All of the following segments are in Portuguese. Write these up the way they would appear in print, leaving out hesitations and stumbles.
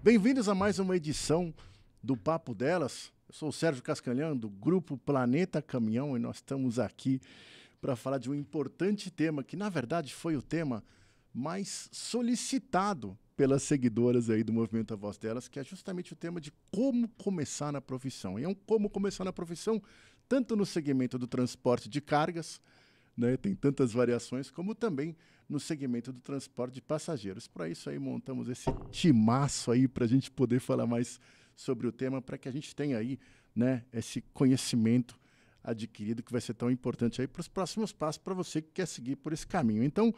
Bem-vindos a mais uma edição do Papo Delas. Eu sou o Sérgio Cascalhão, do Grupo Planeta Caminhão, e nós estamos aqui para falar de um importante tema, que na verdade foi o tema mais solicitado pelas seguidoras aí do Movimento A Voz Delas, que é justamente o tema de como começar na profissão. E é um como começar na profissão, tanto no segmento do transporte de cargas, né, tem tantas variações, como também no segmento do transporte de passageiros. Para isso aí montamos esse timaço aí para a gente poder falar mais sobre o tema, para que a gente tenha aí, né, esse conhecimento adquirido que vai ser tão importante aí para os próximos passos para você que quer seguir por esse caminho. Então,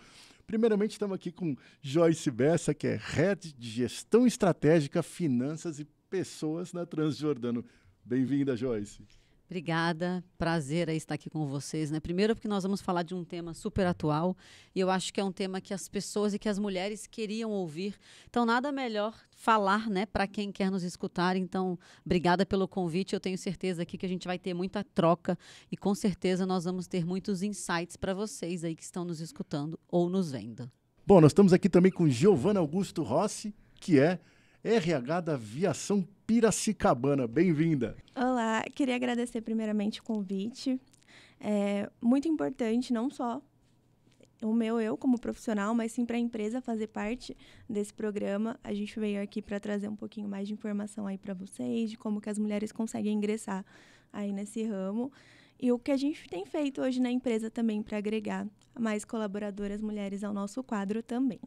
primeiramente estamos aqui com Joyce Bessa, que é Head de Gestão Estratégica, Finanças e Pessoas na Transjordano. Bem-vinda, Joyce. Obrigada, prazer aí estar aqui com vocês, né? Primeiro porque nós vamos falar de um tema super atual e eu acho que é um tema que as pessoas e que as mulheres queriam ouvir. Então, nada melhor falar, né, para quem quer nos escutar. Então, obrigada pelo convite. Eu tenho certeza aqui que a gente vai ter muita troca e com certeza nós vamos ter muitos insights para vocês aí que estão nos escutando ou nos vendo. Bom, nós estamos aqui também com Giovana Augusto Rossi, que é RH da Aviação Piracicabana. Bem-vinda. Olá, queria agradecer primeiramente o convite. É muito importante, não só eu como profissional, mas sim para a empresa fazer parte desse programa. A gente veio aqui para trazer um pouquinho mais de informação aí para vocês, de como que as mulheres conseguem ingressar aí nesse ramo. E o que a gente tem feito hoje na empresa também para agregar mais colaboradoras mulheres ao nosso quadro também.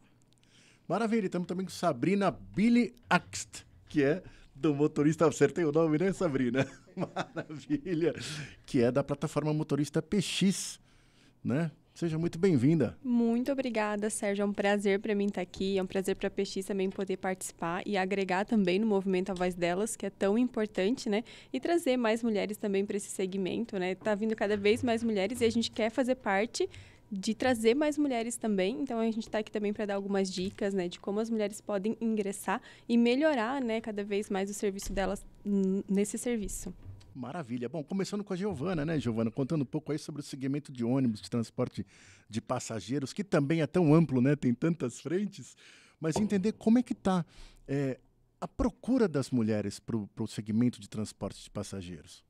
Maravilha, estamos também com Sabrina Billy Axt, que é do motorista, acertei o nome, né, Sabrina? Maravilha, que é da plataforma Motorista PX, né? Seja muito bem-vinda. Muito obrigada, Sérgio. É um prazer para mim estar aqui, é um prazer para a PX também poder participar e agregar também no movimento A Voz Delas, que é tão importante, né? E trazer mais mulheres também para esse segmento, né? Tá vindo cada vez mais mulheres e a gente quer fazer parte de trazer mais mulheres também, então a gente está aqui também para dar algumas dicas, né, de como as mulheres podem ingressar e melhorar, né, cada vez mais o serviço delas nesse serviço. Maravilha. Bom, começando com a Giovana, né, Giovana, contando um pouco aí sobre o segmento de ônibus, de transporte de passageiros, que também é tão amplo, né, tem tantas frentes, mas entender como é que está a procura das mulheres para o segmento de transporte de passageiros.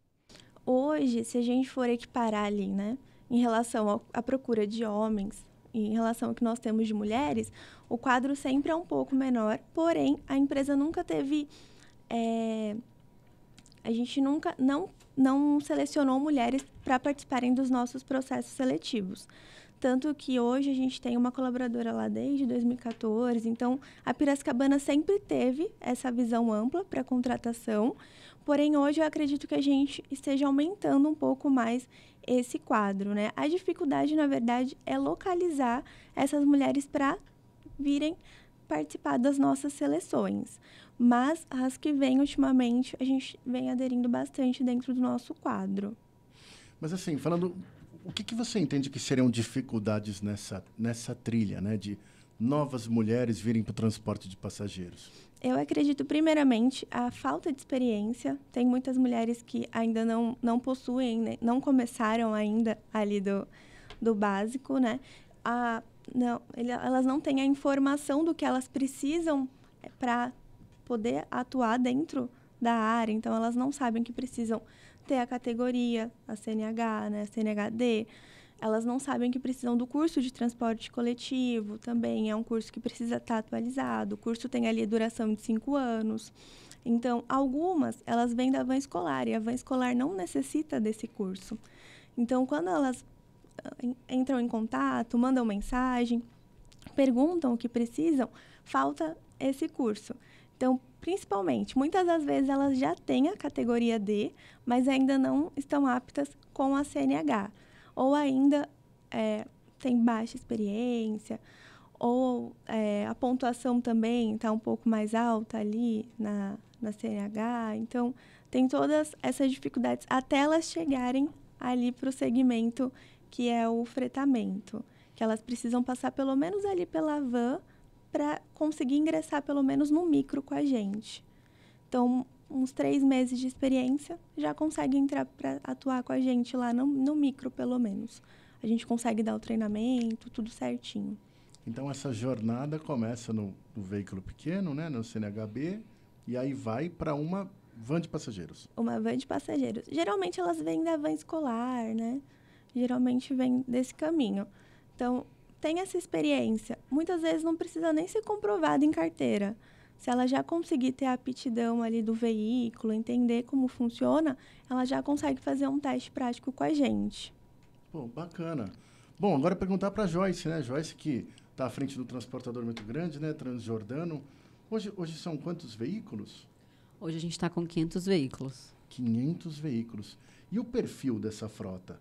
Hoje, se a gente for equiparar ali, né, em relação à procura de homens, em relação ao que nós temos de mulheres, o quadro sempre é um pouco menor, porém, a empresa nunca teve... a gente nunca não selecionou mulheres para participarem dos nossos processos seletivos. Tanto que hoje a gente tem uma colaboradora lá desde 2014, então a Piracicabana sempre teve essa visão ampla para contratação, porém hoje eu acredito que a gente esteja aumentando um pouco mais esse quadro, né? A dificuldade, na verdade, é localizar essas mulheres para virem participar das nossas seleções. Mas as que vêm ultimamente, a gente vem aderindo bastante dentro do nosso quadro. Mas assim, falando, o que você entende que seriam dificuldades nessa trilha, né, de novas mulheres virem para o transporte de passageiros? Eu acredito, primeiramente, a falta de experiência. Tem muitas mulheres que ainda não possuem, né, não começaram ainda ali do básico, né? Elas não têm a informação do que elas precisam para poder atuar dentro da área. Então, elas não sabem que precisam ter a categoria, a CNH, né, a CNHD. Elas não sabem que precisam do curso de transporte coletivo, também é um curso que precisa estar atualizado. O curso tem ali a duração de 5 anos. Então, algumas, elas vêm da van escolar, e a van escolar não necessita desse curso. Então, quando elas entram em contato, mandam mensagem, perguntam o que precisam, falta esse curso. Então, principalmente, muitas das vezes elas já têm a categoria D, mas ainda não estão aptas com a CNH. Ou ainda tem baixa experiência, ou a pontuação também está um pouco mais alta ali na CNH. Então, tem todas essas dificuldades até elas chegarem ali para o segmento que é o fretamento, que elas precisam passar pelo menos ali pela van para conseguir ingressar pelo menos no micro com a gente. Então, uns 3 meses de experiência, já consegue entrar para atuar com a gente lá no micro, pelo menos. A gente consegue dar o treinamento, tudo certinho. Então, essa jornada começa no veículo pequeno, né, no CNHB, E aí vai para uma van de passageiros. Uma van de passageiros. Geralmente elas vêm da van escolar, né? Geralmente vem desse caminho. Então, tem essa experiência. Muitas vezes não precisa nem ser comprovado em carteira. Se ela já conseguir ter a aptidão ali do veículo, entender como funciona, ela já consegue fazer um teste prático com a gente. Pô, bacana. Bom, agora perguntar para a Joyce, né? Joyce que está à frente do transportador muito grande, né? Transjordano. Hoje são quantos veículos? Hoje a gente está com 500 veículos. 500 veículos. E o perfil dessa frota?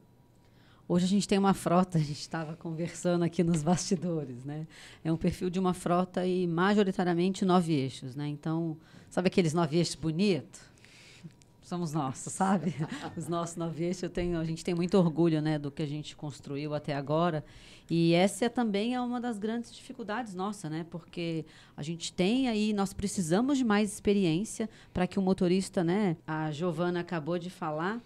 Hoje a gente tem uma frota, a gente estava conversando aqui nos bastidores, né? É um perfil de uma frota e majoritariamente 9 eixos, né? Então, sabe aqueles 9 eixos bonitos? Somos nossos, sabe? Os nossos 9 eixos, a gente tem muito orgulho, né, do que a gente construiu até agora. E essa também é uma das grandes dificuldades nossa, né? Porque a gente tem aí, nós precisamos de mais experiência para que o motorista, né? A Giovana acabou de falar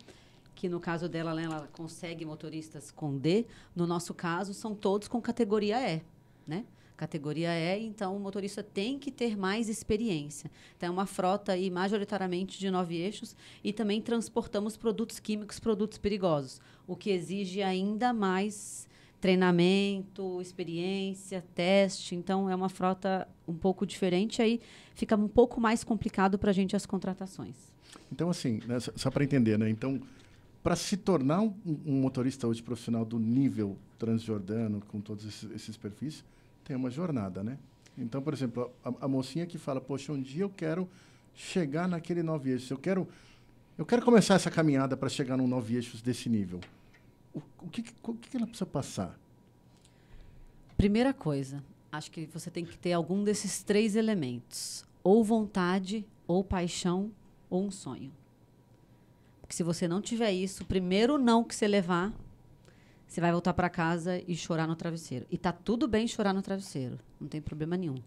que no caso dela, né, ela consegue motoristas com D. No nosso caso, são todos com categoria E, né? Categoria E, então o motorista tem que ter mais experiência. Então, é uma frota aí majoritariamente de 9 eixos e também transportamos produtos químicos, produtos perigosos, o que exige ainda mais treinamento, experiência, teste. Então, é uma frota um pouco diferente, aí fica um pouco mais complicado para a gente as contratações. Então, assim, né, só para entender, né? Então, para se tornar um motorista hoje profissional do nível transjordano, com todos esses perfis, tem uma jornada, né? Então, por exemplo, a mocinha que fala, poxa, um dia eu quero chegar naquele 9 eixos, eu quero começar essa caminhada para chegar num 9 eixos desse nível. O que ela precisa passar? Primeira coisa, acho que você tem que ter algum desses 3 elementos. Ou vontade, ou paixão, ou um sonho. Porque se você não tiver isso, o primeiro não que você levar, você vai voltar para casa e chorar no travesseiro. E tá tudo bem chorar no travesseiro, não tem problema nenhum.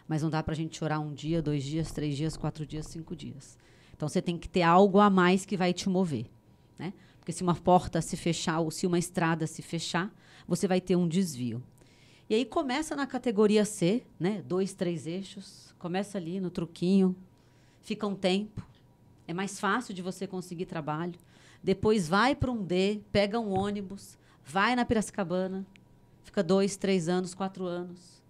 Mas não dá para a gente chorar 1 dia, 2 dias, 3 dias, 4 dias, 5 dias. Então você tem que ter algo a mais que vai te mover, né? Porque se uma porta se fechar ou se uma estrada se fechar, você vai ter um desvio. E aí começa na categoria C, né? 2, 3 eixos, começa ali no truquinho, fica um tempo. É mais fácil de você conseguir trabalho. Depois vai para um D, pega um ônibus, vai na Piracicabana, fica 2, 3 anos, 4 anos.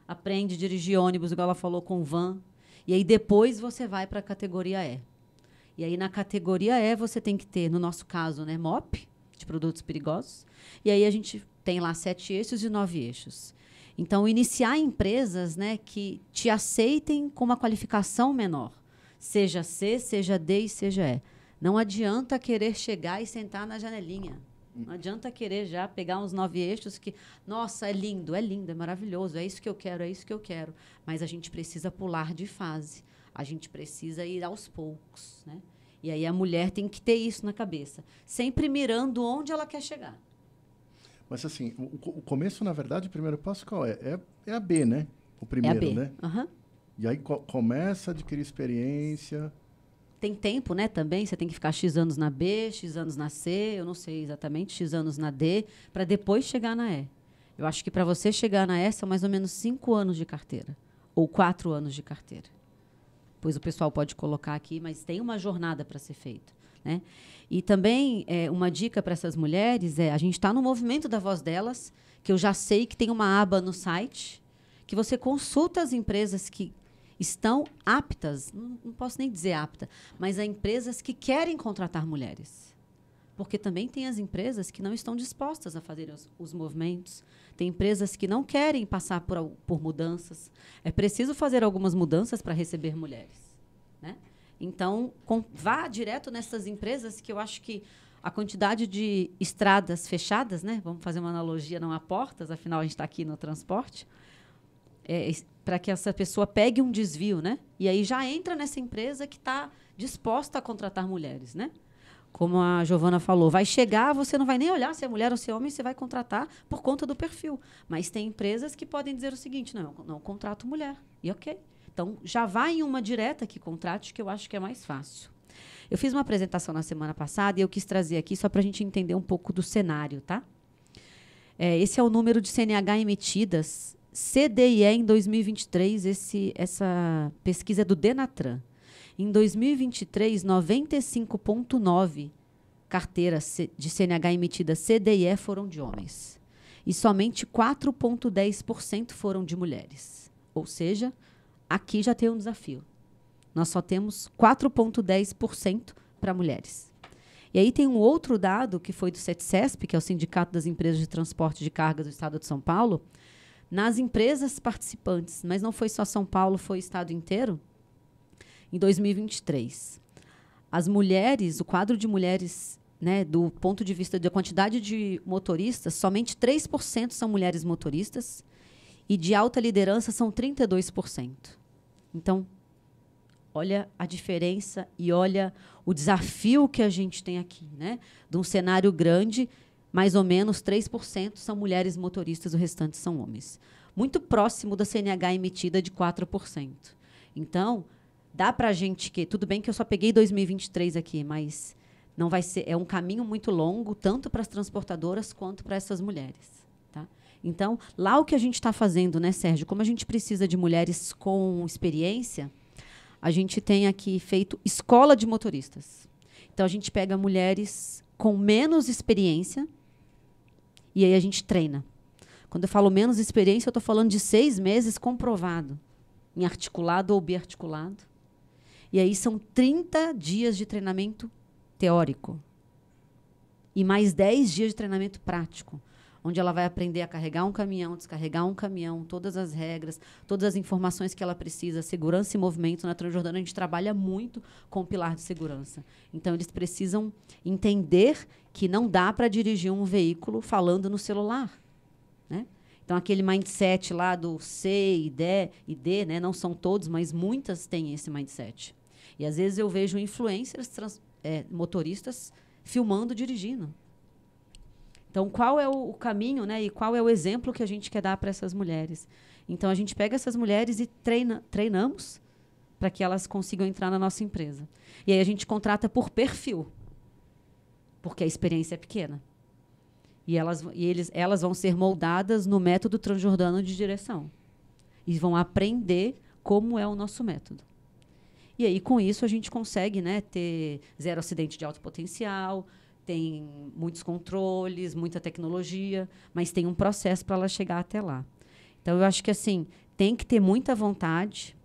Aprende a dirigir ônibus, igual ela falou, com van. E aí depois você vai para a categoria E. E aí na categoria E você tem que ter, no nosso caso, né, MOP, de produtos perigosos. E aí a gente tem lá 7 eixos e 9 eixos. Então, iniciar empresas, né, que te aceitem com uma qualificação menor. Seja C, seja D e seja E. Não adianta querer chegar e sentar na janelinha. Não adianta querer já pegar uns 9 eixos que, nossa, é lindo, é maravilhoso, é isso que eu quero, é isso que eu quero. Mas a gente precisa pular de fase. A gente precisa ir aos poucos, né? E aí a mulher tem que ter isso na cabeça. Sempre mirando onde ela quer chegar. Mas, assim, o começo, na verdade, o primeiro passo qual é? É a B, né? O primeiro, é a B. né? Uhum. E aí começa a adquirir experiência. Tem tempo, né, também. Você tem que ficar X anos na B, X anos na C, eu não sei exatamente, X anos na D, para depois chegar na E. Eu acho que para você chegar na E são mais ou menos 5 anos de carteira. Ou 4 anos de carteira. Pois o pessoal pode colocar aqui, mas tem uma jornada para ser feita, né? E também, uma dica para essas mulheres a gente está no movimento da voz delas, que eu já sei que tem uma aba no site, que você consulta as empresas que estão aptas, não posso nem dizer apta, mas há empresas que querem contratar mulheres. Porque também tem as empresas que não estão dispostas a fazer os movimentos. Tem empresas que não querem passar por mudanças. É preciso fazer algumas mudanças para receber mulheres, né? Então, vá direto nessas empresas que eu acho que a quantidade de estradas fechadas, né? Vamos fazer uma analogia, não há portas, afinal a gente está aqui no transporte, para que essa pessoa pegue um desvio, né? E aí já entra nessa empresa que está disposta a contratar mulheres, né? Como a Giovana falou, vai chegar, você não vai nem olhar se é mulher ou se é homem, você vai contratar por conta do perfil. Mas tem empresas que podem dizer o seguinte, não, eu não contrato mulher. E ok. Então, já vai em uma direta que contrate, que eu acho que é mais fácil. Eu fiz uma apresentação na semana passada e eu quis trazer aqui só para a gente entender um pouco do cenário, tá? Esse é o número de CNH emitidas, CDIE em 2023, essa pesquisa é do Denatran. Em 2023, 95,9% carteiras de CNH emitidas CDE foram de homens. E somente 4,10% foram de mulheres. Ou seja, aqui já tem um desafio. Nós só temos 4,10% para mulheres. E aí tem um outro dado, que foi do CETCESP, que é o Sindicato das Empresas de Transporte de Cargas do Estado de São Paulo, nas empresas participantes, mas não foi só São Paulo, foi o estado inteiro, em 2023. As mulheres, o quadro de mulheres, né, do ponto de vista da quantidade de motoristas, somente 3% são mulheres motoristas e de alta liderança são 32%. Então, olha a diferença e olha o desafio que a gente tem aqui, né? De um cenário grande, mais ou menos 3% são mulheres motoristas, o restante são homens. Muito próximo da CNH emitida de 4%. Então, dá para a gente que... Tudo bem que eu só peguei 2023 aqui, mas não vai ser... É um caminho muito longo, tanto para as transportadoras quanto para essas mulheres. Tá? Então, lá o que a gente está fazendo, né, Sérgio? Como a gente precisa de mulheres com experiência, a gente tem aqui feito escola de motoristas. Então, a gente pega mulheres com menos experiência e aí a gente treina. Quando eu falo menos experiência, eu estou falando de 6 meses comprovado, em articulado ou biarticulado. E aí são 30 dias de treinamento teórico e mais 10 dias de treinamento prático, onde ela vai aprender a carregar um caminhão, descarregar um caminhão, todas as regras, todas as informações que ela precisa, segurança e movimento. Na Transjordana, a gente trabalha muito com o pilar de segurança. Então, eles precisam entender que não dá para dirigir um veículo falando no celular. Né? Então, aquele mindset lá do C e D, né? Não são todos, mas muitas têm esse mindset. E, às vezes, eu vejo influencers, motoristas, filmando, dirigindo. Então, qual é o caminho, né? E qual é o exemplo que a gente quer dar para essas mulheres? Então, a gente pega essas mulheres e treinamos para que elas consigam entrar na nossa empresa. E aí a gente contrata por perfil, porque a experiência é pequena. E elas vão ser moldadas no método transjordano de direção. E vão aprender como é o nosso método. E aí, com isso, a gente consegue, né, ter 0 acidente de alto potencial, tem muitos controles, muita tecnologia, mas tem um processo para ela chegar até lá. Então, eu acho que assim, tem que ter muita vontade,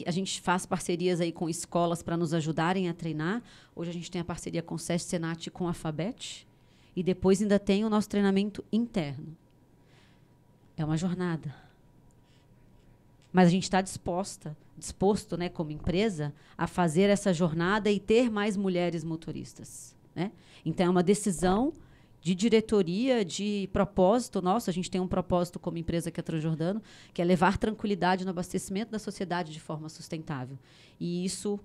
a gente faz parcerias aí com escolas para nos ajudarem a treinar. Hoje a gente tem a parceria com o SESC, Senat e com a FABET, e depois ainda tem o nosso treinamento interno. É uma jornada. Mas a gente está disposto, né, como empresa, a fazer essa jornada e ter mais mulheres motoristas. Né? Então, é uma decisão de diretoria, de propósito nosso. A gente tem um propósito como empresa que é Transjordano, que é levar tranquilidade no abastecimento da sociedade de forma sustentável. E isso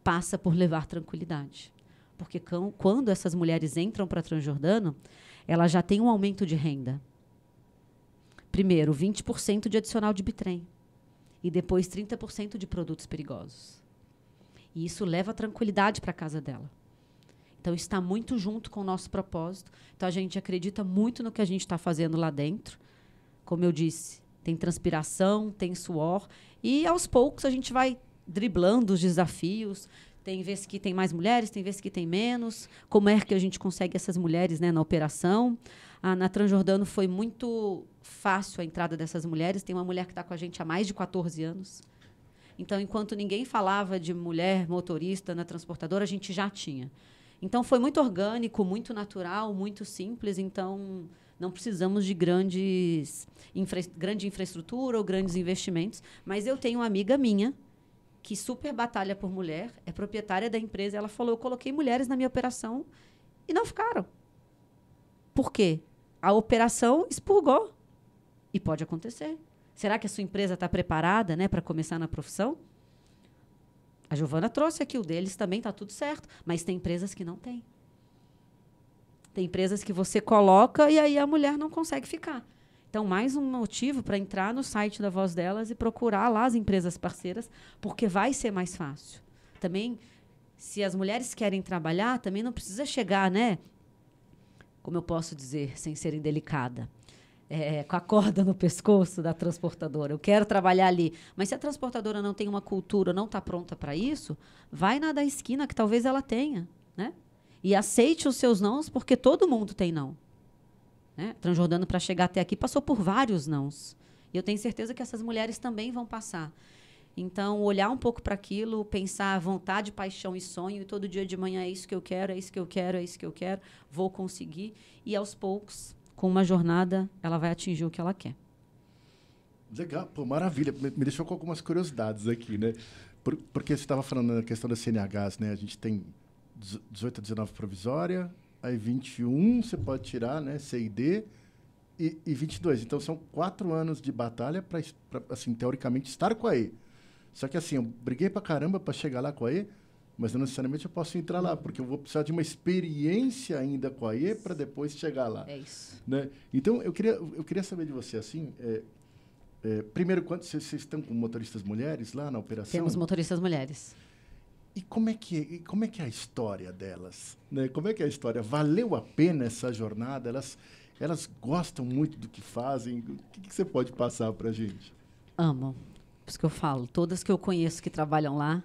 passa por levar tranquilidade. Porque quando essas mulheres entram para Transjordano, elas já têm um aumento de renda. Primeiro, 20% de adicional de bitrem. E depois 30% de produtos perigosos. E isso leva tranquilidade para a casa dela. Então, está muito junto com o nosso propósito. Então, a gente acredita muito no que a gente está fazendo lá dentro. Como eu disse, tem transpiração, tem suor. E, aos poucos, a gente vai driblando os desafios. Tem vezes que tem mais mulheres, tem vezes que tem menos. Como é que a gente consegue essas mulheres, né, na operação? Na Transjordano foi muito fácil a entrada dessas mulheres. Tem uma mulher que está com a gente há mais de 14 anos. Então, enquanto ninguém falava de mulher motorista na transportadora, a gente já tinha. Então, foi muito orgânico, muito natural, muito simples. Então, não precisamos de grande infraestrutura ou grandes investimentos. Mas eu tenho uma amiga minha que super batalha por mulher, é proprietária da empresa. Ela falou, eu coloquei mulheres na minha operação e não ficaram. Por quê? A operação expurgou. E pode acontecer. Será que a sua empresa está preparada, né, para começar na profissão? A Giovana trouxe aqui, o deles também está tudo certo. Mas tem empresas que não têm. Tem empresas que você coloca e aí a mulher não consegue ficar. Então, mais um motivo para entrar no site da Voz Delas e procurar lá as empresas parceiras, porque vai ser mais fácil. Também, se as mulheres querem trabalhar, também não precisa chegar, né? Como eu posso dizer, sem ser indelicada. com a corda no pescoço da transportadora. Eu quero trabalhar ali. Mas se a transportadora não tem uma cultura, não está pronta para isso, vai na da esquina, que talvez ela tenha, né? E aceite os seus nãos, porque todo mundo tem não. Né? Transjordano, para chegar até aqui, passou por vários nãos. E eu tenho certeza que essas mulheres também vão passar. Então, olhar um pouco para aquilo, pensar vontade, paixão e sonho, e todo dia de manhã é isso que eu quero, é isso que eu quero, é isso que eu quero, vou conseguir. E, aos poucos, com uma jornada, ela vai atingir o que ela quer. Legal, pô, maravilha. Me deixou com algumas curiosidades aqui, né? Porque você estava falando na questão das CNHs, né? A gente tem 18 a 19 provisória, aí 21 você pode tirar, né? C&D e 22. Então, são 4 anos de batalha para, assim, teoricamente, estar com a E. Só que, assim, eu briguei pra caramba para chegar lá com a E, mas não necessariamente eu posso entrar lá, porque eu vou precisar de uma experiência ainda com a E para depois chegar lá. É isso. Né? Então, eu queria saber de você, assim, primeiro, quando vocês estão com motoristas mulheres lá na operação? Temos motoristas mulheres. E como é que é a história delas? Né? Como é que é a história? Valeu a pena essa jornada? Elas gostam muito do que fazem? O que você pode passar para a gente? Amam. Por isso que eu falo, todas que eu conheço que trabalham lá,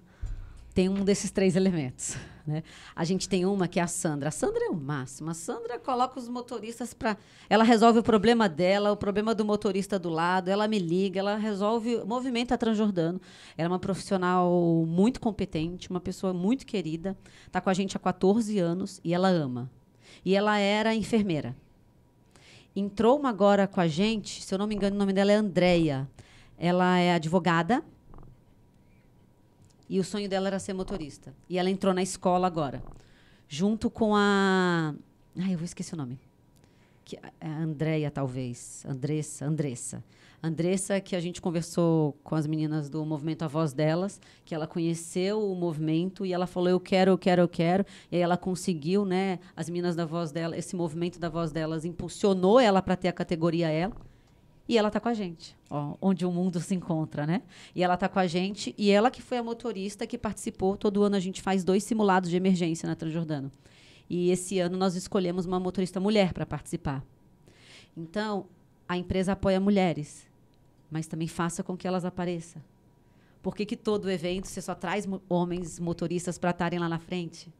tem um desses 3 elementos. Né? A gente tem uma que é a Sandra. A Sandra é o máximo. A Sandra coloca os motoristas para... Ela resolve o problema dela, o problema do motorista do lado, ela me liga, ela resolve, movimenta a Transjordano. Ela é uma profissional muito competente, uma pessoa muito querida, está com a gente há 14 anos e ela ama. E ela era enfermeira. Entrou uma agora com a gente, se eu não me engano, o nome dela é Andréia. Ela é advogada e o sonho dela era ser motorista. E ela entrou na escola agora, junto com a... Ai, eu vou esquecer o nome. A Andréia, talvez. Andressa. Andressa, que a gente conversou com as meninas do movimento A Voz Delas, que ela conheceu o movimento e ela falou, eu quero. E aí ela conseguiu, né? As meninas da Voz dela, esse movimento da Voz Delas impulsionou ela para ter a categoria ela. E ela está com a gente, ó, onde o mundo se encontra, né? E ela está com a gente, e ela que foi a motorista que participou. Todo ano a gente faz 2 simulados de emergência na Transjordano. E esse ano nós escolhemos uma motorista mulher para participar. Então, a empresa apoia mulheres, mas também faça com que elas apareçam. Por que todo evento você só traz homens motoristas para estarem lá na frente?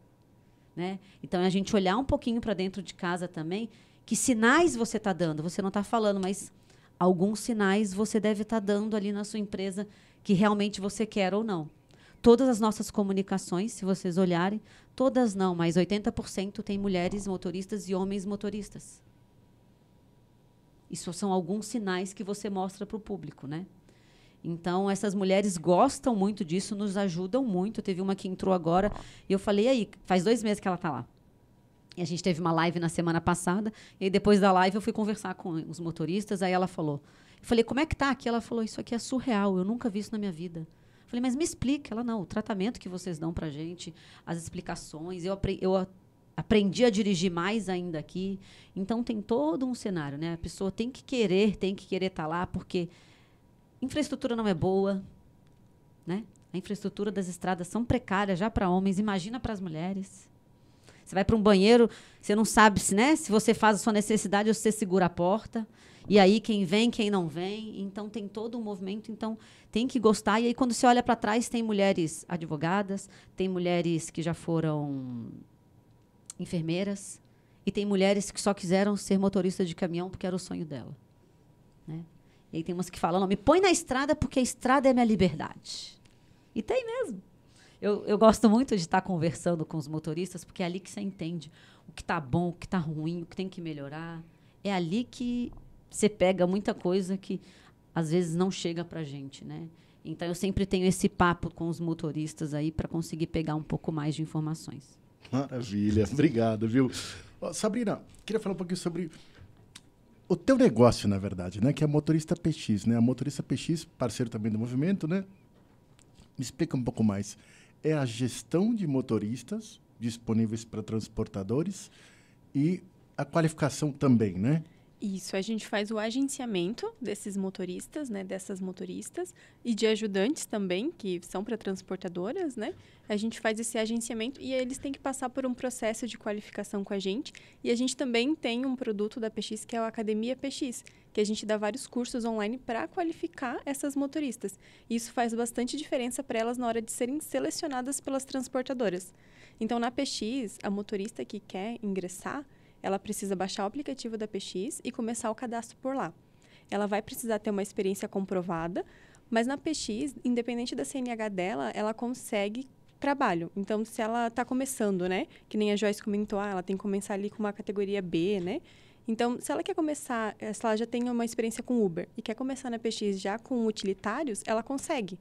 Né? Então, a gente olhar um pouquinho para dentro de casa também, que sinais você está dando. Você não está falando, mas... alguns sinais você deve estar dando ali na sua empresa que realmente você quer ou não. Todas as nossas comunicações, se vocês olharem, todas não, mas 80% tem mulheres motoristas e homens motoristas. Isso são alguns sinais que você mostra para o público, né? Então, essas mulheres gostam muito disso, nos ajudam muito. Teve uma que entrou agora e eu falei, aí, faz 2 meses que ela está lá. E a gente teve uma live na semana passada, e aí depois da live eu fui conversar com os motoristas, aí ela falou, eu falei, como é que tá aqui? Ela falou, isso aqui é surreal, eu nunca vi isso na minha vida. Eu falei, mas me explica. Ela, não, o tratamento que vocês dão pra gente, as explicações, eu aprendi a dirigir mais ainda aqui. Então tem todo um cenário, né? A pessoa tem que querer estar lá, porque infraestrutura não é boa, né? A infraestrutura das estradas são precárias já para homens, imagina para as mulheres. Você vai para um banheiro, você não sabe se você faz a sua necessidade ou você segura a porta. E aí quem vem, quem não vem. Então tem todo um movimento, então tem que gostar. E aí quando você olha para trás, tem mulheres advogadas, tem mulheres que já foram enfermeiras e tem mulheres que só quiseram ser motorista de caminhão porque era o sonho dela. Né? E aí tem umas que falam, não, me põe na estrada porque a estrada é minha liberdade. E tem mesmo. Eu gosto muito de estar conversando com os motoristas, porque é ali que você entende o que está bom, o que está ruim, o que tem que melhorar. É ali que você pega muita coisa que, às vezes, não chega para a gente, né? Então, eu sempre tenho esse papo com os motoristas aí para conseguir pegar um pouco mais de informações. Maravilha. Obrigado, viu? Sabrina, queria falar um pouquinho sobre o teu negócio, na verdade, né? Que é a Motorista PX, né? A Motorista PX, parceiro também do movimento, né? Me explica um pouco mais. É a gestão de motoristas disponíveis para transportadores e a qualificação também, né? Isso, a gente faz o agenciamento desses motoristas, né, dessas motoristas e de ajudantes também, que são para transportadoras, né? A gente faz esse agenciamento e eles têm que passar por um processo de qualificação com a gente. E a gente também tem um produto da PX, que é a Academia PX, que a gente dá vários cursos online para qualificar essas motoristas. Isso faz bastante diferença para elas na hora de serem selecionadas pelas transportadoras. Então, na PX, a motorista que quer ingressar, ela precisa baixar o aplicativo da PX e começar o cadastro por lá. Ela vai precisar ter uma experiência comprovada, mas na PX, independente da CNH dela, ela consegue trabalho. Então, se ela está começando, né? Que nem a Joyce comentou, ela tem que começar ali com uma categoria B, né? Então, se ela quer começar, se ela já tem uma experiência com Uber e quer começar na PX já com utilitários, ela consegue.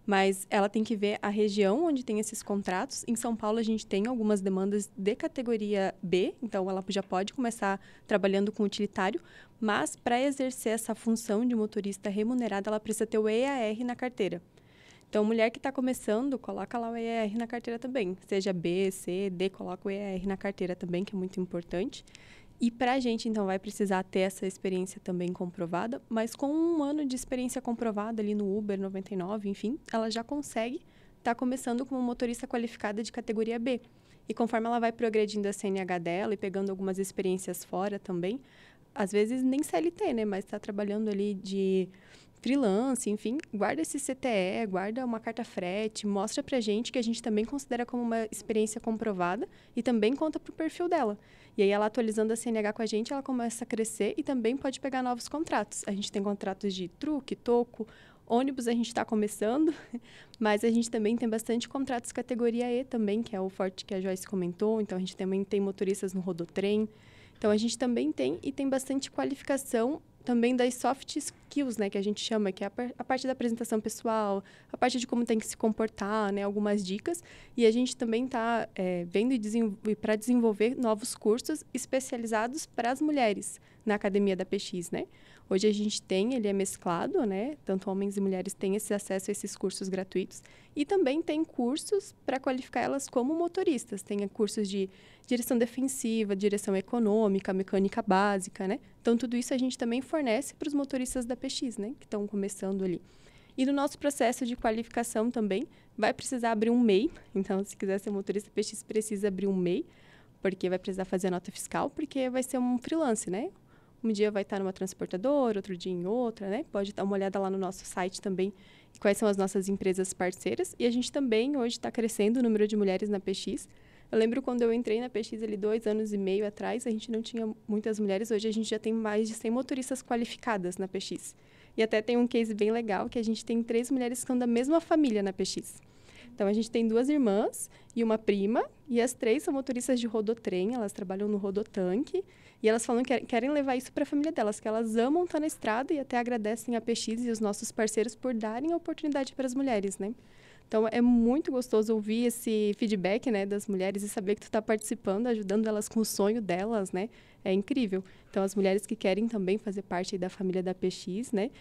Mas ela tem que ver a região onde tem esses contratos. Em São Paulo, a gente tem algumas demandas de categoria B, então ela já pode começar trabalhando com utilitário, mas para exercer essa função de motorista remunerada, ela precisa ter o EAR na carteira. Então, mulher que está começando, coloca lá o EAR na carteira também. Seja B, C, D, coloca o EAR na carteira também, que é muito importante. E para a gente, então, vai precisar ter essa experiência também comprovada, mas com 1 ano de experiência comprovada ali no Uber 99, enfim, ela já consegue estar começando como motorista qualificada de categoria B. E conforme ela vai progredindo a CNH dela e pegando algumas experiências fora também, às vezes nem CLT, né, mas está trabalhando ali de freelance, enfim, guarda esse CTE, guarda uma carta frete, mostra pra gente que a gente também considera como uma experiência comprovada e também conta pro perfil dela. E aí, ela atualizando a CNH com a gente, ela começa a crescer e também pode pegar novos contratos. A gente tem contratos de truque, toco, ônibus a gente está começando, mas a gente também tem bastante contratos categoria E também, que é o forte que a Joyce comentou. Então, a gente também tem motoristas no rodotrem. Então, a gente também tem e tem bastante qualificação também das soft skills, né, que a gente chama, que é a parte da apresentação pessoal, a parte de como tem que se comportar, né, algumas dicas. E a gente também está vendo para desenvolver novos cursos especializados para as mulheres na Academia da PX, né? Hoje a gente ele é mesclado, né? Tanto homens e mulheres têm esse acesso a esses cursos gratuitos. E também tem cursos para qualificar elas como motoristas. Tem cursos de direção defensiva, direção econômica, mecânica básica, né? Então, tudo isso a gente também fornece para os motoristas da PX, né? Que estão começando ali. E no nosso processo de qualificação também, vai precisar abrir um MEI. Então, se quiser ser motorista PX, precisa abrir um MEI, porque vai precisar fazer a nota fiscal, porque vai ser um freelance, né? Um dia vai estar numa transportadora, outro dia em outra, né? Pode dar uma olhada lá no nosso site também, quais são as nossas empresas parceiras. E a gente também hoje está crescendo o número de mulheres na PX. Eu lembro quando eu entrei na PX ali 2 anos e meio atrás, a gente não tinha muitas mulheres. Hoje a gente já tem mais de 100 motoristas qualificadas na PX. E até tem um case bem legal, que a gente tem 3 mulheres que são da mesma família na PX. Então, a gente tem 2 irmãs e uma prima, e as 3 são motoristas de rodotrem, elas trabalham no rodotanque, e elas falam que querem levar isso para a família delas, que elas amam estar na estrada e até agradecem a PX e os nossos parceiros por darem a oportunidade para as mulheres, né? Então, é muito gostoso ouvir esse feedback, né, das mulheres e saber que tu está participando, ajudando elas com o sonho delas, né? É incrível. Então, as mulheres que querem também fazer parte da família da PX, né?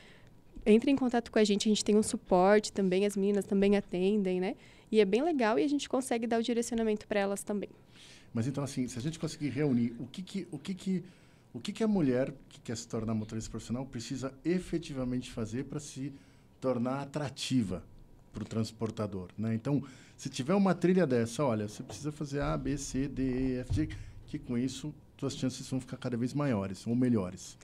Entre em contato com a gente tem um suporte também, as meninas também atendem, né? E é bem legal e a gente consegue dar o direcionamento para elas também. Mas então, assim, se a gente conseguir reunir o que a mulher que quer se tornar motorista profissional precisa efetivamente fazer para se tornar atrativa para o transportador, né? Então, se tiver uma trilha dessa, olha, você precisa fazer A, B, C, D, E, F, G, que com isso suas chances vão ficar cada vez maiores ou melhores.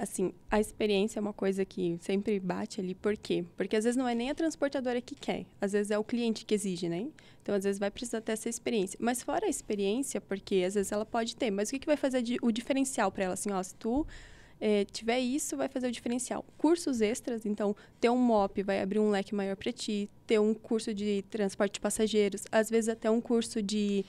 Assim, a experiência é uma coisa que sempre bate ali. Por quê? Porque às vezes não é nem a transportadora que quer. Às vezes é o cliente que exige, né? Então, às vezes vai precisar ter essa experiência. Mas fora a experiência, porque às vezes ela pode ter. Mas o que vai fazer o diferencial para ela? Assim, ó, se tu tiver isso, vai fazer o diferencial. Cursos extras, então, ter um MOP vai abrir um leque maior para ti. Ter um curso de transporte de passageiros. Às vezes até um curso de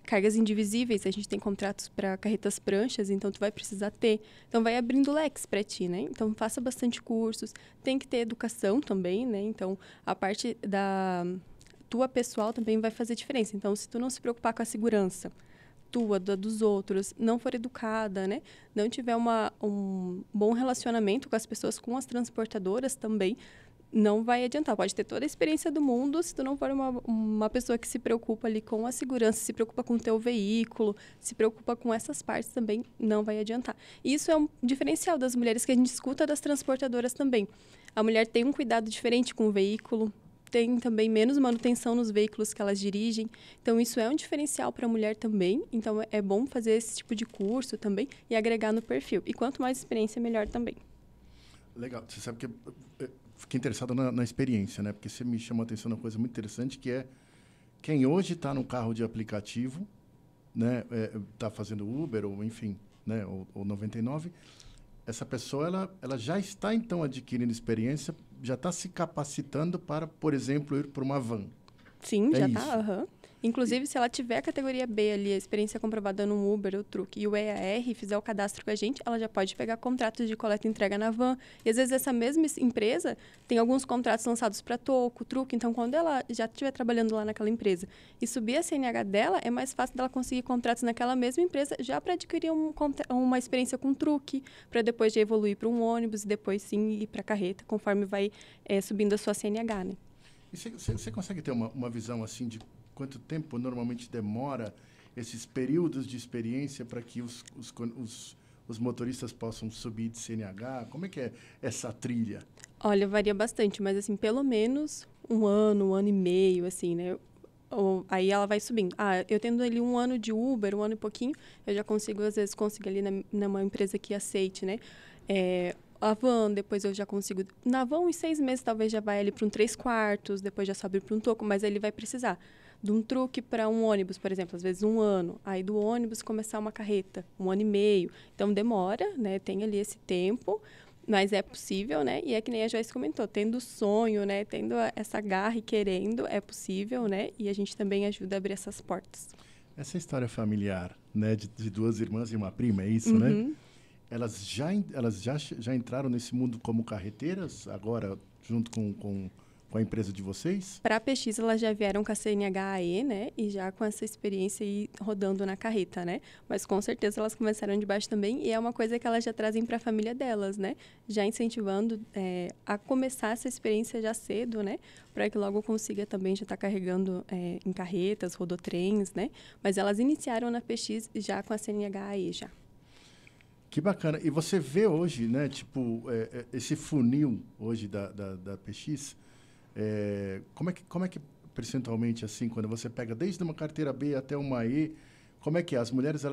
cargas indivisíveis, a gente tem contratos para carretas pranchas, então tu vai precisar ter. Então, vai abrindo leques para ti, né? Então, faça bastante cursos. Tem que ter educação também, né? Então, a parte da tua pessoal também vai fazer diferença. Então, se tu não se preocupar com a segurança tua, dos outros, não for educada, né? Não tiver um bom relacionamento com as pessoas, com as transportadoras também, não vai adiantar. Pode ter toda a experiência do mundo, se tu não for uma pessoa que se preocupa ali com a segurança, se preocupa com o teu veículo, se preocupa com essas partes também, não vai adiantar. E isso é um diferencial das mulheres que a gente escuta das transportadoras também. A mulher tem um cuidado diferente com o veículo, tem também menos manutenção nos veículos que elas dirigem. Então, isso é um diferencial para a mulher também. Então, é bom fazer esse tipo de curso também e agregar no perfil. E quanto mais experiência, melhor também. Legal. Você sabe que eu fiquei interessado na experiência, né? Porque você me chamou a atenção uma coisa muito interessante, que é quem hoje está no carro de aplicativo, né? Está fazendo Uber ou, enfim, né? Ou 99, essa pessoa ela já está, então, adquirindo experiência, já está se capacitando para, por exemplo, ir para uma van. Sim, já está. Inclusive, se ela tiver a categoria B ali, a experiência comprovada no Uber ou Truck, e o EAR fizer o cadastro com a gente, ela já pode pegar contratos de coleta e entrega na van. E, às vezes, essa mesma empresa tem alguns contratos lançados para Toco, Truck. Então, quando ela já estiver trabalhando lá naquela empresa e subir a CNH dela, é mais fácil dela conseguir contratos naquela mesma empresa já para adquirir uma experiência com Truck, para depois de evoluir para um ônibus e depois, sim, ir para a carreta, conforme vai subindo a sua CNH, né? E você consegue ter uma visão, assim, de quanto tempo normalmente demora esses períodos de experiência para que os motoristas possam subir de CNH? Como é que é essa trilha? Olha, varia bastante, mas assim, pelo menos um ano e meio, assim, né? Aí ela vai subindo. Eu tendo ali um ano de Uber, um ano e pouquinho, eu já consigo, às vezes, conseguir ali numa empresa que aceite, né? A van, depois eu já consigo... Na van, em 6 meses, talvez já vai ali para um 3/4, depois já sobe para um Toco, mas ele vai precisar de um truque para um ônibus, por exemplo, às vezes 1 ano. Aí do ônibus começar uma carreta, 1 ano e meio. Então demora, né? Tem ali esse tempo, mas é possível, né? E é que nem a Joyce comentou, tendo sonho, né? Tendo essa garra e querendo, é possível, né? E a gente também ajuda a abrir essas portas. Essa história familiar, né? De 2 irmãs e uma prima, é isso, né? Elas já entraram nesse mundo como carreteiras, agora junto com a empresa de vocês? Para a PX, elas já vieram com a CNH-AE, né? E já com essa experiência aí rodando na carreta, né? Mas com certeza elas começaram de baixo também e é uma coisa que elas já trazem para a família delas, né? Já incentivando a começar essa experiência já cedo, né? Para que logo consiga também já estar carregando em carretas, rodotrens, né? Mas elas iniciaram na PX já com a CNH-AE já. Que bacana. E você vê hoje, né? Tipo, esse funil hoje da PX... como é que percentualmente, assim, quando você pega desde uma carteira B até uma E, como é que é? As mulheres,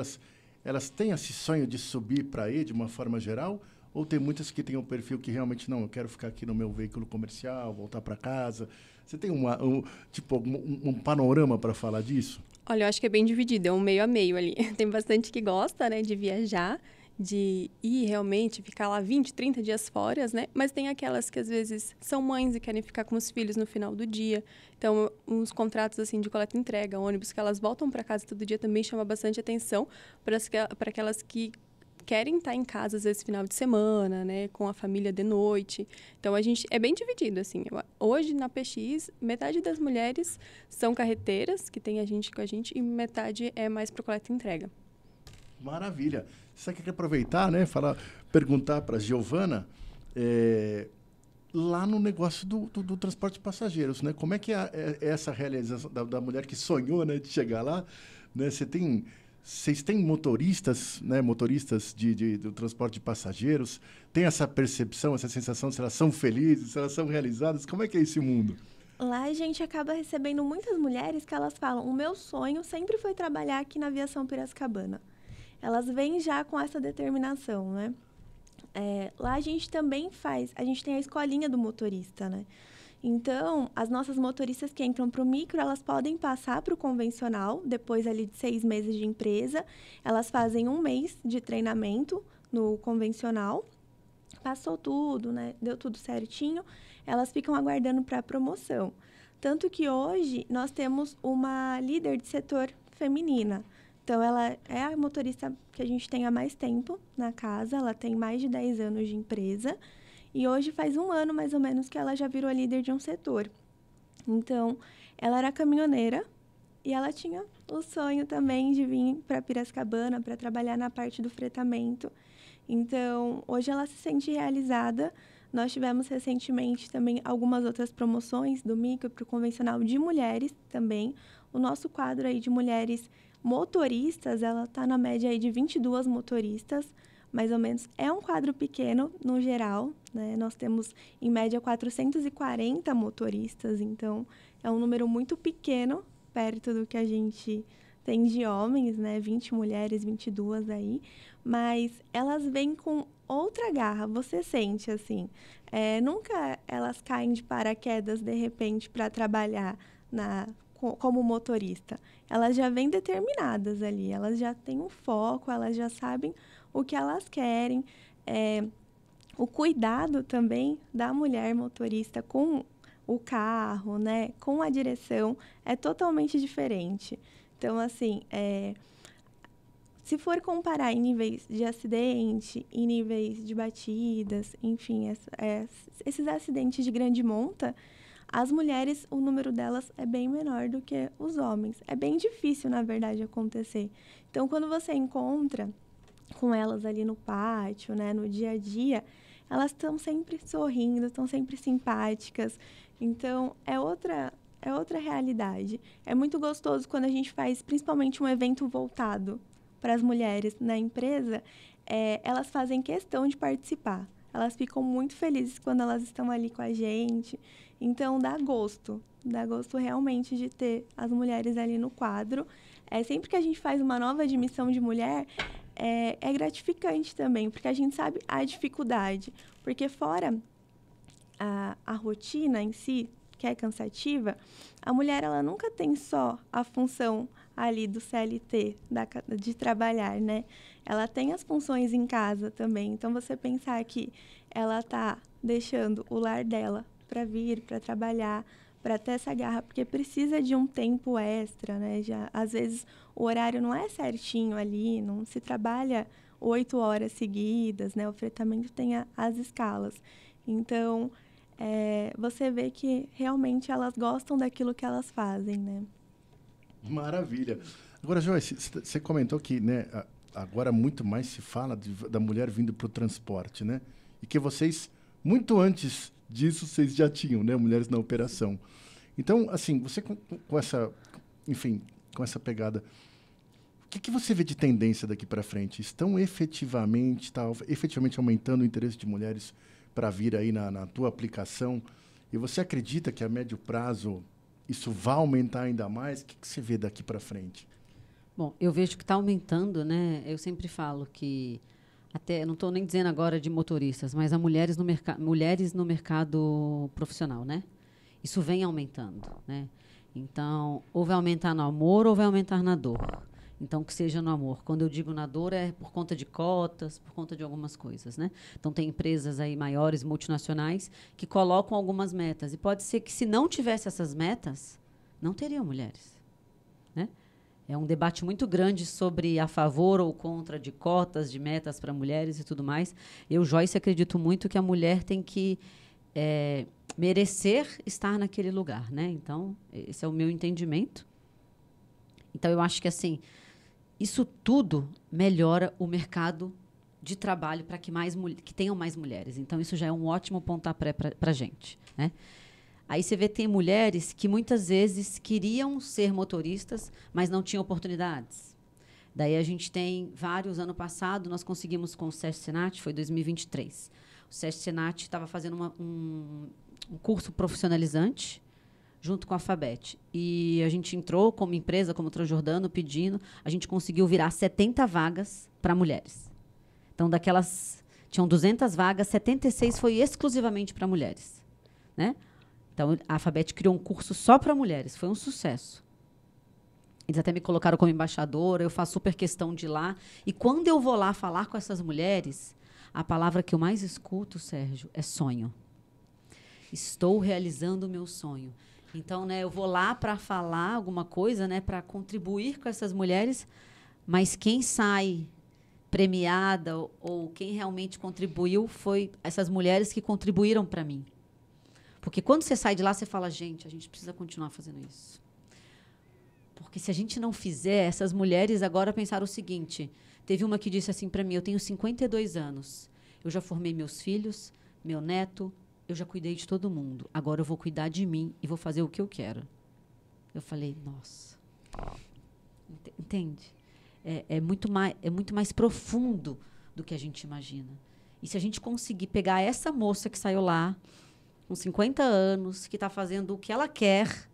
elas têm esse sonho de subir para E de uma forma geral? Ou tem muitas que têm um perfil que realmente, não, eu quero ficar aqui no meu veículo comercial, voltar para casa? Você tem um panorama para falar disso? Olha, eu acho que é bem dividido, é um meio a meio ali. Tem bastante que gosta, né, de viajar, de ir realmente, ficar lá 20, 30 dias fora, né? Mas tem aquelas que às vezes são mães e querem ficar com os filhos no final do dia. Então, uns contratos assim de coleta e entrega, ônibus que elas voltam para casa todo dia também chama bastante atenção para aquelas que querem estar em casa às vezes final de semana, né, com a família de noite. Então a gente é bem dividido assim. Hoje na PX, metade das mulheres são carreteiras, que tem a gente com a gente, e metade é mais para coleta e entrega. Maravilha. Você quer aproveitar, né, perguntar para a Giovana, lá no negócio do transporte de passageiros, né? Como é que é essa realização da mulher que sonhou, né, de chegar lá, né? Vocês têm motoristas, né, motoristas do transporte de passageiros? Tem essa percepção, essa sensação se elas são felizes, se elas são realizadas? Como é que é esse mundo? Lá a gente acaba recebendo muitas mulheres que elas falam, o meu sonho sempre foi trabalhar aqui na aviação Piracicabana. Elas vêm já com essa determinação, né? Lá a gente também a gente tem a escolinha do motorista, né? Então, as nossas motoristas que entram para o micro, elas podem passar para o convencional, depois ali de 6 meses de empresa, elas fazem 1 mês de treinamento no convencional, passou tudo, né? Deu tudo certinho, elas ficam aguardando para a promoção. Tanto que hoje nós temos uma líder de setor feminina. Então, ela é a motorista que a gente tem há mais tempo na casa, ela tem mais de 10 anos de empresa e hoje faz 1 ano, mais ou menos, que ela já virou a líder de um setor. Então, ela era caminhoneira e ela tinha o sonho também de vir para Piracicabana para trabalhar na parte do fretamento. Então, hoje ela se sente realizada Nós tivemos recentemente também algumas outras promoções do micro para o convencional de mulheres também. O nosso quadro aí de mulheres motoristas, ela está na média aí de 22 motoristas, mais ou menos. É um quadro pequeno no geral, né? Nós temos em média 440 motoristas, então é um número muito pequeno perto do que a gente tem de homens, né? 20 mulheres, 22 aí, mas elas vêm com outra garra, você sente assim. Nunca elas caem de paraquedas de repente para trabalhar como motorista. Elas já vêm determinadas ali, elas já têm um foco, elas já sabem o que elas querem. O cuidado também da mulher motorista com o carro, né, com a direção, é totalmente diferente. Então, assim, se for comparar em níveis de acidente, em níveis de batidas, enfim, esses acidentes de grande monta, as mulheres, o número delas é bem menor do que os homens. É bem difícil, na verdade, acontecer. Então, quando você encontra com elas ali no pátio, né, no dia a dia, elas estão sempre sorrindo, estão sempre simpáticas. Então, é outra realidade. É muito gostoso quando a gente faz, principalmente, um evento voltado para as mulheres na empresa. Elas fazem questão de participar. Elas ficam muito felizes quando elas estão ali com a gente. Então, dá gosto realmente de ter as mulheres ali no quadro. Sempre que a gente faz uma nova admissão de mulher, é gratificante também, porque a gente sabe a dificuldade. Porque fora a rotina em si, que é cansativa, a mulher ela nunca tem só a função ali do CLT, de trabalhar, né? Ela tem as funções em casa também. Então, você pensar que ela está deixando o lar dela para vir, para trabalhar, para ter essa garra, porque precisa de um tempo extra, né? Às vezes, o horário não é certinho ali, não se trabalha 8 horas seguidas, né? O fretamento tem as escalas. Então, você vê que realmente elas gostam daquilo que elas fazem, né? Maravilha. Agora, Joyce, você comentou que, né, agora muito mais se fala da mulher vindo para o transporte, né? E que vocês, muito antes disso, vocês já tinham, né, mulheres na operação. Então, assim, você com essa, enfim, com essa pegada, o que você vê de tendência daqui para frente? Estão efetivamente aumentando o interesse de mulheres para vir aí na tua aplicação? E você acredita que a médio prazo isso vai aumentar ainda mais? O que você vê daqui para frente? Bom, eu vejo que está aumentando, né? Eu sempre falo que, até não estou nem dizendo agora de motoristas, mas a mulheres no mercado profissional, né? Isso vem aumentando, né? Então, ou vai aumentar no amor ou vai aumentar na dor. Então, que seja no amor. Quando eu digo na dor, é por conta de cotas, por conta de algumas coisas, né? Então, tem empresas aí maiores, multinacionais, que colocam algumas metas. E pode ser que, se não tivesse essas metas, não teriam mulheres, né? É um debate muito grande sobre a favor ou contra de cotas, de metas para mulheres e tudo mais. Eu, Joyce, acredito muito que a mulher tem que merecer estar naquele lugar, né? Então, esse é o meu entendimento. Então, eu acho que, assim, isso tudo melhora o mercado de trabalho para que tenham mais mulheres. Então, isso já é um ótimo pontapé para a gente, né? Aí você vê, tem mulheres que muitas vezes queriam ser motoristas, mas não tinham oportunidades. Daí a gente tem vários, ano passado, nós conseguimos com o SESC Senat, foi 2023. O SESC Senat estava fazendo um curso profissionalizante, junto com a FABET. E a gente entrou como empresa, como Transjordano, pedindo. A gente conseguiu virar 70 vagas para mulheres. Então, daquelas... Tinham 200 vagas, 76 foi exclusivamente para mulheres, né? Então, a FABET criou um curso só para mulheres. Foi um sucesso. Eles até me colocaram como embaixadora. Eu faço super questão de ir lá. E quando eu vou lá falar com essas mulheres, a palavra que eu mais escuto, Sérgio, é sonho. Estou realizando o meu sonho. Então, né, eu vou lá para falar alguma coisa, né, para contribuir com essas mulheres, mas quem sai premiada ou quem realmente contribuiu foi essas mulheres que contribuíram para mim. Porque quando você sai de lá, você fala, gente, a gente precisa continuar fazendo isso. Porque se a gente não fizer, essas mulheres agora pensaram o seguinte, teve uma que disse assim para mim, eu tenho 52 anos, eu já formei meus filhos, meu neto, eu já cuidei de todo mundo. Agora eu vou cuidar de mim e vou fazer o que eu quero. Eu falei, nossa. Entende? É muito mais profundo do que a gente imagina. E se a gente conseguir pegar essa moça que saiu lá, com 50 anos, que está fazendo o que ela quer,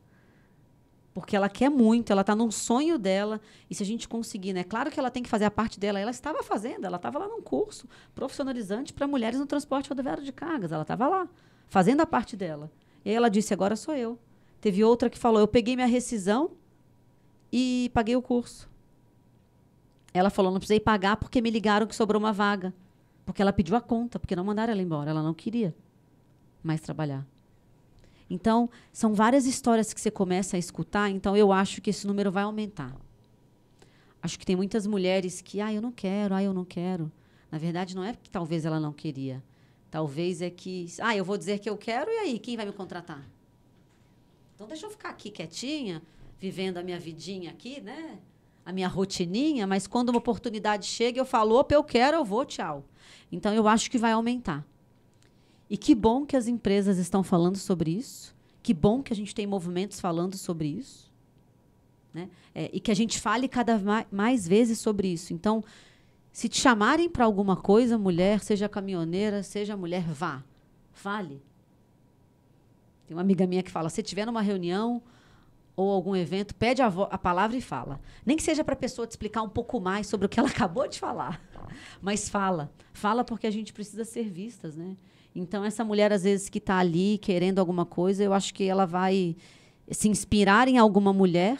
porque ela quer muito, ela está num sonho dela, e se a gente conseguir, né? Claro que ela tem que fazer a parte dela, ela estava fazendo, ela estava lá num curso profissionalizante para mulheres no transporte rodoviário de cargas, ela estava lá, fazendo a parte dela. E aí ela disse, agora sou eu. Teve outra que falou, eu peguei minha rescisão e paguei o curso. Ela falou, não precisei pagar porque me ligaram que sobrou uma vaga. Porque ela pediu a conta, porque não mandaram ela embora, ela não queria mais trabalhar. Então, são várias histórias que você começa a escutar, então eu acho que esse número vai aumentar. Acho que tem muitas mulheres que, eu não quero, eu não quero. Na verdade, não é que talvez ela não queria. Talvez é que, eu vou dizer que eu quero, e aí, quem vai me contratar? Então, deixa eu ficar aqui quietinha, vivendo a minha vidinha aqui, né? A minha rotininha, mas quando uma oportunidade chega, eu falo, opa, eu quero, eu vou, tchau. Então, eu acho que vai aumentar. E que bom que as empresas estão falando sobre isso. Que bom que a gente tem movimentos falando sobre isso. Né? E que a gente fale cada mais vezes sobre isso. Então, se te chamarem para alguma coisa, mulher, seja caminhoneira, seja mulher, vá. Fale. Tem uma amiga minha que fala, se estiver numa reunião ou algum evento, pede a palavra e fala. Nem que seja para a pessoa te explicar um pouco mais sobre o que ela acabou de falar. Mas fala. Fala porque a gente precisa ser vistas, né? Então, essa mulher, às vezes, que está ali querendo alguma coisa, eu acho que ela vai se inspirar em alguma mulher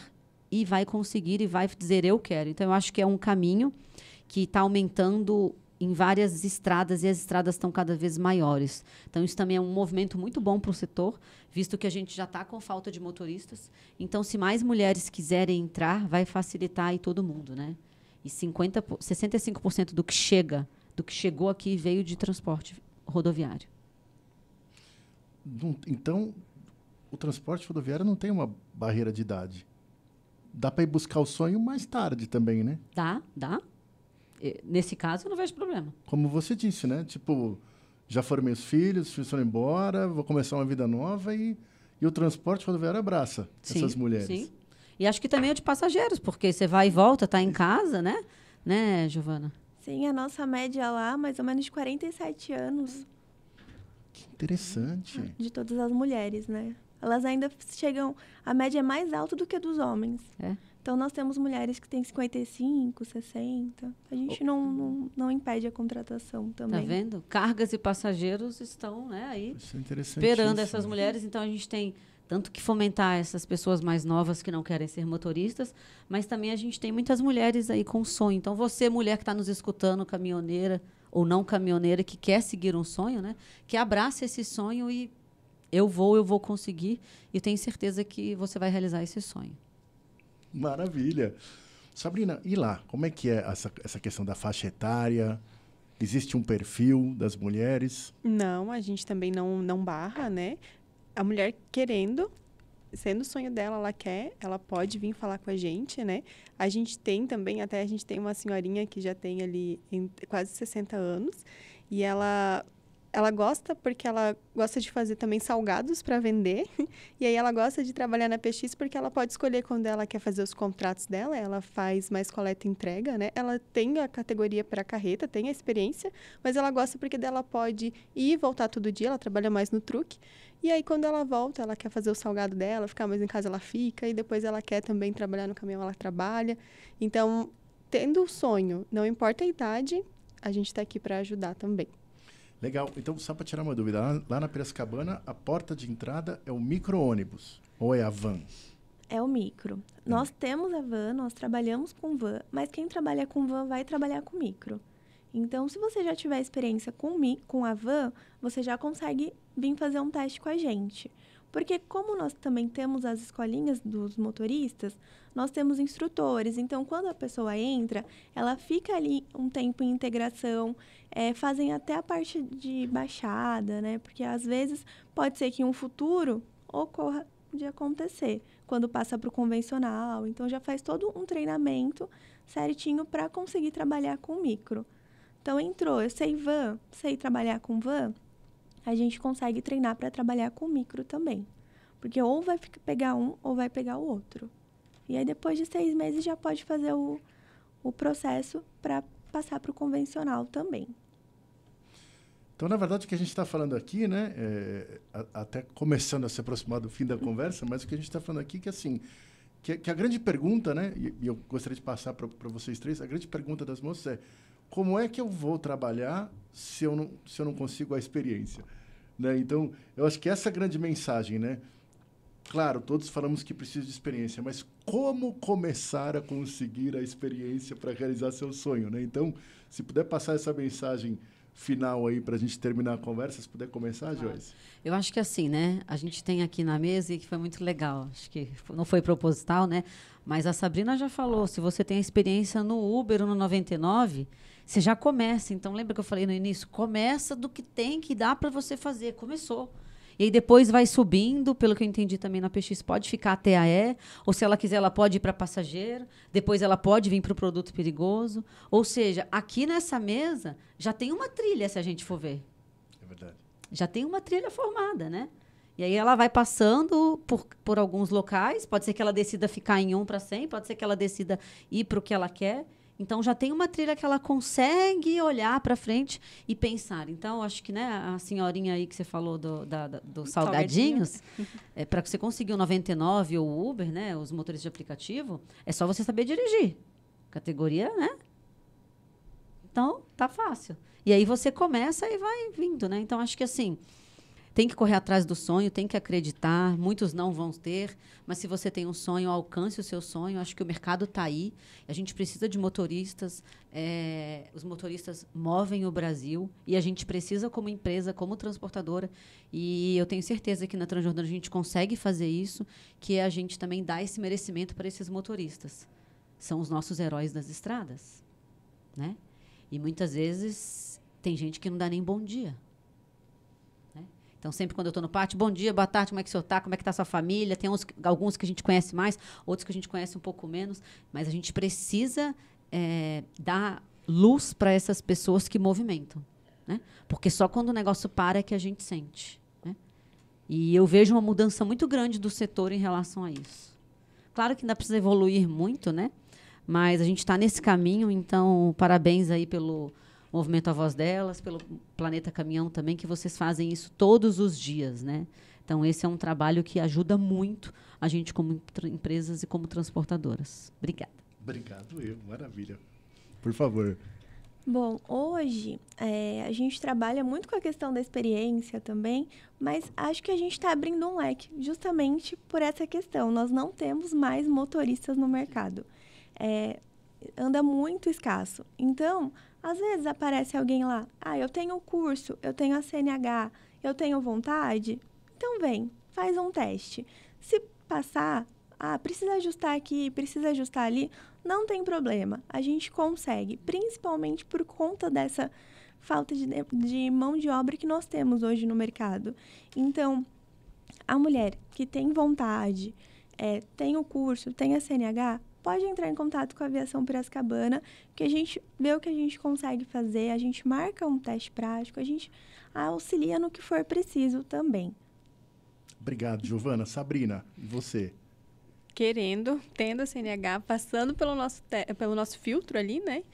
e vai conseguir e vai dizer, eu quero. Então, eu acho que é um caminho que está aumentando em várias estradas e as estradas estão cada vez maiores. Então, isso também é um movimento muito bom para o setor, visto que a gente já está com falta de motoristas. Então, se mais mulheres quiserem entrar, vai facilitar aí todo mundo, né? E 65% do que chegou aqui veio de transporte rodoviário. Então, o transporte rodoviário não tem uma barreira de idade. Dá para ir buscar o sonho mais tarde também, né? Dá. Nesse caso, eu não vejo problema. Como você disse, né? Tipo, já foram meus filhos, os filhos foram embora, vou começar uma vida nova e o transporte rodoviário abraça essas mulheres. Sim. E acho que também é de passageiros, porque você vai e volta, está em casa, né? Né, Giovana? Sim, a nossa média lá, mais ou menos de 47 anos. Que interessante. De todas as mulheres, né? Elas ainda chegam... A média é mais alta do que a dos homens. Então, nós temos mulheres que têm 55, 60. A gente não impede a contratação também. Tá vendo? Cargas e passageiros estão, né, aí esperando essas mulheres. Então, a gente tem tanto que fomentar essas pessoas mais novas que não querem ser motoristas, mas também a gente tem muitas mulheres aí com sonho. Então, você, mulher que está nos escutando, caminhoneira ou não caminhoneira, que quer seguir um sonho, né, que abrace esse sonho e eu vou conseguir, e eu tenho certeza que você vai realizar esse sonho. Maravilha. Sabrina, e lá? Como é que é essa questão da faixa etária? Existe um perfil das mulheres? Não, a gente também não barra, né? A mulher querendo, sendo o sonho dela, ela pode vir falar com a gente, né? A gente tem também, até a gente tem uma senhorinha que já tem ali quase 60 anos, e ela gosta porque ela gosta de fazer também salgados para vender. E aí ela gosta de trabalhar na PX porque ela pode escolher quando ela quer fazer os contratos dela. Ela faz mais coleta e entrega, né? Ela tem a categoria para carreta, tem a experiência, mas ela gosta porque dela pode ir e voltar todo dia. Ela trabalha mais no truque. E aí, quando ela volta, ela quer fazer o salgado dela, ficar mais em casa, ela fica. E depois ela quer também trabalhar no caminhão, ela trabalha. Então, tendo o sonho, não importa a idade, a gente está aqui para ajudar também. Legal. Então, só para tirar uma dúvida, lá na Piracicabana, a porta de entrada é o micro-ônibus ou é a van? É o micro. Nós temos a van, nós trabalhamos com van, mas quem trabalha com van vai trabalhar com micro. Então, se você já tiver experiência com a van, você já consegue vir fazer um teste com a gente. Porque como nós também temos as escolinhas dos motoristas, nós temos instrutores. Então, quando a pessoa entra, ela fica ali um tempo em integração, fazem até a parte de baixada, né? Porque, às vezes, pode ser que em um futuro ocorra de acontecer, quando passa para o convencional. Então, já faz todo um treinamento certinho para conseguir trabalhar com micro. Então, entrou, eu sei van, sei trabalhar com van, a gente consegue treinar para trabalhar com micro também. Porque ou vai pegar um ou vai pegar o outro. E aí, depois de 6 meses, já pode fazer o processo para passar para o convencional também. Então, na verdade, o que a gente está falando aqui, né, até começando a se aproximar do fim da conversa, mas o que a gente está falando aqui é que, assim, que a grande pergunta, né, e eu gostaria de passar para vocês três, a grande pergunta das moças é: como é que eu vou trabalhar se eu não consigo a experiência? Né? Então, eu acho que essa é a grande mensagem, né? Claro, todos falamos que precisa de experiência, mas como começar a conseguir a experiência para realizar seu sonho, né? Então, se puder passar essa mensagem final aí para a gente terminar a conversa, se puder começar, Claro. Joyce. Eu acho que assim, né? A gente tem aqui na mesa e que foi muito legal. Acho que não foi proposital, né? Mas a Sabrina já falou, se você tem a experiência no Uber ou no 99, você já começa. Então, lembra que eu falei no início? Começa do que tem, que dá para você fazer. Começou. E aí depois vai subindo, pelo que eu entendi também na PX, pode ficar até a E, ou se ela quiser, ela pode ir para passageiro, depois ela pode vir para o produto perigoso. Ou seja, aqui nessa mesa já tem uma trilha, se a gente for ver. É verdade. Já tem uma trilha formada, né? E aí ela vai passando por alguns locais, pode ser que ela decida ficar em 1 para 100, pode ser que ela decida ir para o que ela quer. Então, já tem uma trilha que ela consegue olhar para frente e pensar. Então, acho que, né, a senhorinha aí que você falou dos salgadinhos, para você conseguir o 99 ou o Uber, né, os motoristas de aplicativo, é só você saber dirigir. Categoria, né? Então, tá fácil. E aí você começa e vai vindo, né? Então, acho que assim, tem que correr atrás do sonho, tem que acreditar. Muitos não vão ter, mas se você tem um sonho, alcance o seu sonho. Acho que o mercado está aí. A gente precisa de motoristas. Os motoristas movem o Brasil e a gente precisa, como empresa, como transportadora. E eu tenho certeza que na Transjordânia a gente consegue fazer isso, que é a gente também dar esse merecimento para esses motoristas. São os nossos heróis das estradas, né? E muitas vezes tem gente que não dá nem bom dia. Então, sempre quando eu estou no pátio, bom dia, boa tarde, como é que o senhor está? Como é que está a sua família? Tem alguns que a gente conhece mais, outros que a gente conhece um pouco menos. Mas a gente precisa dar luz para essas pessoas que movimentam. Né? Porque só quando o negócio para é que a gente sente. Né? E eu vejo uma mudança muito grande do setor em relação a isso. Claro que ainda precisa evoluir muito, né? Mas a gente está nesse caminho, então parabéns aí pelo Movimento A Voz Delas, pelo Planeta Caminhão também, que vocês fazem isso todos os dias, né? Então, esse é um trabalho que ajuda muito a gente como empresas e como transportadoras. Obrigada. Obrigado, maravilha. Por favor. Bom, hoje a gente trabalha muito com a questão da experiência também, mas acho que a gente está abrindo um leque justamente por essa questão. Nós não temos mais motoristas no mercado. Anda muito escasso. Então, às vezes aparece alguém lá, eu tenho o curso, eu tenho a CNH, eu tenho vontade, então vem, faz um teste. Se passar, precisa ajustar aqui, precisa ajustar ali, não tem problema, a gente consegue, principalmente por conta dessa falta de mão de obra que nós temos hoje no mercado. Então, a mulher que tem vontade, tem o curso, tem a CNH, pode entrar em contato com a Aviação Piracicabana, que a gente vê o que a gente consegue fazer, a gente marca um teste prático, a gente auxilia no que for preciso também. Obrigado, Giovana. Sabrina, e você? Tendo a CNH, passando pelo nosso filtro ali, né?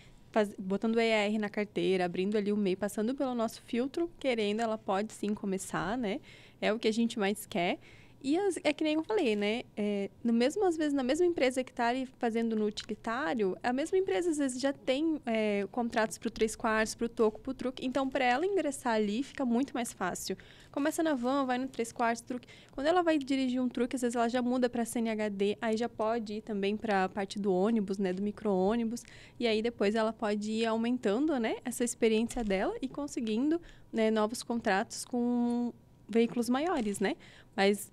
Botando o EAR na carteira, abrindo ali o MEI, passando pelo nosso filtro, querendo, ela pode sim começar, né? É o que a gente mais quer. E é que nem eu falei, né? Às vezes, na mesma empresa que está ali fazendo no utilitário, a mesma empresa, às vezes, já tem contratos para o 3/4, para o toco, para o truque. Então, para ela ingressar ali, fica muito mais fácil. Começa na van, vai no 3/4, truque. Quando ela vai dirigir um truque, às vezes, ela já muda para CNHD, aí já pode ir também para a parte do ônibus, né? Do micro-ônibus. E aí, depois, ela pode ir aumentando, né? Essa experiência dela e conseguindo, né, novos contratos com veículos maiores, né? Mas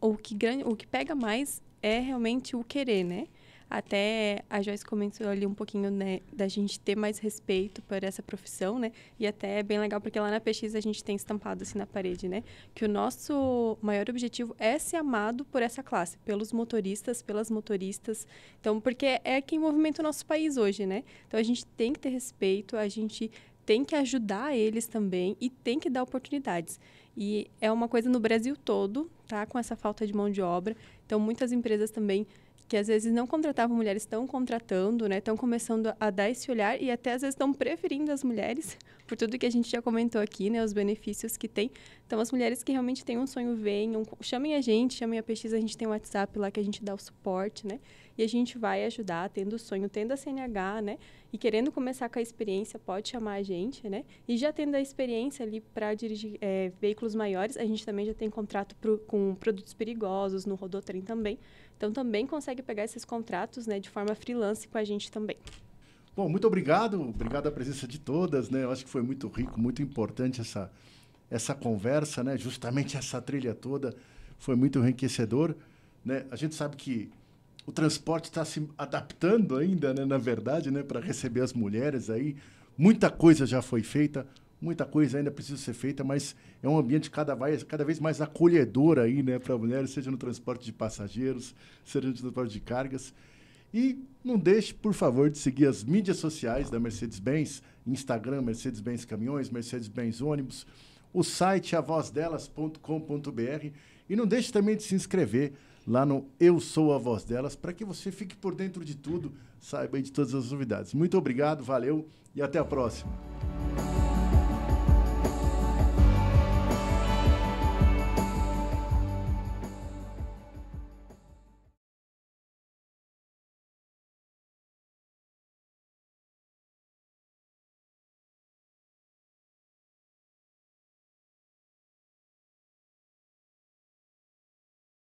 o que pega mais é realmente o querer, né? Até a Joyce comentou ali um pouquinho, né, da gente ter mais respeito por essa profissão, né? E até é bem legal, porque lá na PX a gente tem estampado assim na parede, né? Que o nosso maior objetivo é ser amado por essa classe, pelos motoristas, pelas motoristas. Então, porque é quem movimenta o nosso país hoje, né? Então, a gente tem que ter respeito, a gente tem que ajudar eles também e tem que dar oportunidades. E é uma coisa no Brasil todo, tá? Com essa falta de mão de obra. Então, muitas empresas também que às vezes não contratavam mulheres, estão contratando, né? Estão começando a dar esse olhar e até às vezes estão preferindo as mulheres, por tudo que a gente já comentou aqui, né? Os benefícios que tem. Então, as mulheres que realmente têm um sonho, venham, chamem a gente, chamem a Pesquisa, a gente tem um WhatsApp lá que a gente dá o suporte, né? E a gente vai ajudar, tendo o sonho, tendo a CNH, né? E querendo começar com a experiência, pode chamar a gente, né? E já tendo a experiência ali para dirigir veículos maiores, a gente também já tem contrato com produtos perigosos, no Rodotrem também. Então, também consegue pegar esses contratos, né, de forma freelance com a gente também. Bom, muito obrigado. Obrigado à presença de todas, né? Eu acho que foi muito rico, muito importante essa conversa, né? Justamente essa trilha toda foi muito enriquecedor, né? A gente sabe que o transporte está se adaptando ainda, né, na verdade, né, para receber as mulheres aí. Muita coisa já foi feita, muita coisa ainda precisa ser feita, mas é um ambiente cada vez mais acolhedor aí, né, para mulheres, seja no transporte de passageiros, seja no transporte de cargas. E não deixe, por favor, de seguir as mídias sociais da Mercedes-Benz, Instagram, Mercedes-Benz Caminhões, Mercedes-Benz Ônibus, o site avozdelas.com.br e não deixe também de se inscrever lá no Eu Sou a Voz Delas, para que você fique por dentro de tudo, saiba aí de todas as novidades. Muito obrigado, valeu e até a próxima.